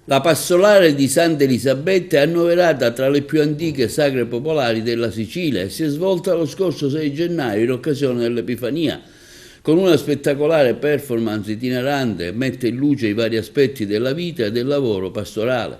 La pastorale di Santa Elisabetta è annoverata tra le più antiche sagre popolari della Sicilia e si è svolta lo scorso 6 gennaio in occasione dell'Epifania. Con una spettacolare performance itinerante mette in luce i vari aspetti della vita e del lavoro pastorale.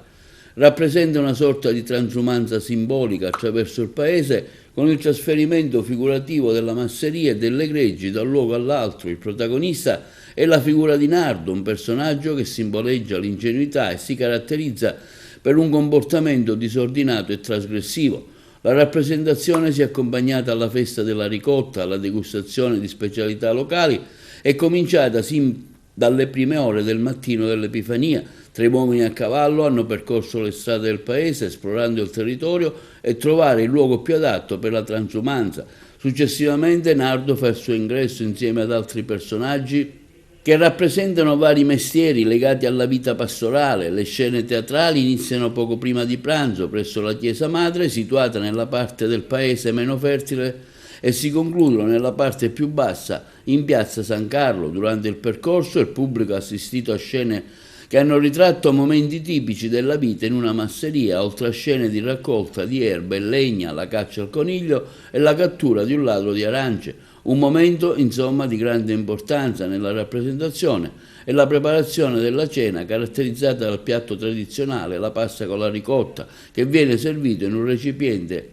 Rappresenta una sorta di transumanza simbolica attraverso il paese con il trasferimento figurativo della masseria e delle greggi da un luogo all'altro. Il protagonista è la figura di Nardo, un personaggio che simboleggia l'ingenuità e si caratterizza per un comportamento disordinato e trasgressivo. La rappresentazione si è accompagnata alla festa della ricotta, alla degustazione di specialità locali, è cominciata sin dalle prime ore del mattino dell'Epifania. 3 uomini a cavallo hanno percorso le strade del paese esplorando il territorio e trovare il luogo più adatto per la transumanza. Successivamente Nardo fa il suo ingresso insieme ad altri personaggi che rappresentano vari mestieri legati alla vita pastorale. Le scene teatrali iniziano poco prima di pranzo presso la chiesa madre, situata nella parte del paese meno fertile, e si concludono nella parte più bassa, in piazza San Carlo. Durante il percorso il pubblico ha assistito a scene che hanno ritratto momenti tipici della vita in una masseria, oltre a scene di raccolta di erba e legna, la caccia al coniglio e la cattura di un ladro di arance. Un momento, insomma, di grande importanza nella rappresentazione è la preparazione della cena, caratterizzata dal piatto tradizionale, la pasta con la ricotta, che viene servito in un recipiente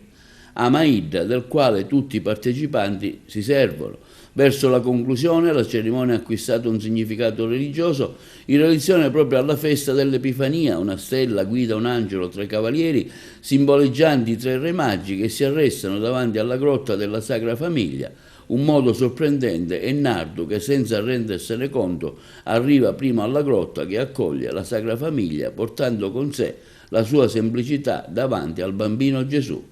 a maidra del quale tutti i partecipanti si servono. Verso la conclusione la cerimonia ha acquistato un significato religioso in relazione proprio alla festa dell'Epifania. Una stella guida un angelo tra i cavalieri, simboleggianti i 3 re magi che si arrestano davanti alla grotta della Sacra Famiglia. Un modo sorprendente è Nardo che, senza rendersene conto, arriva prima alla grotta che accoglie la Sacra Famiglia, portando con sé la sua semplicità davanti al bambino Gesù.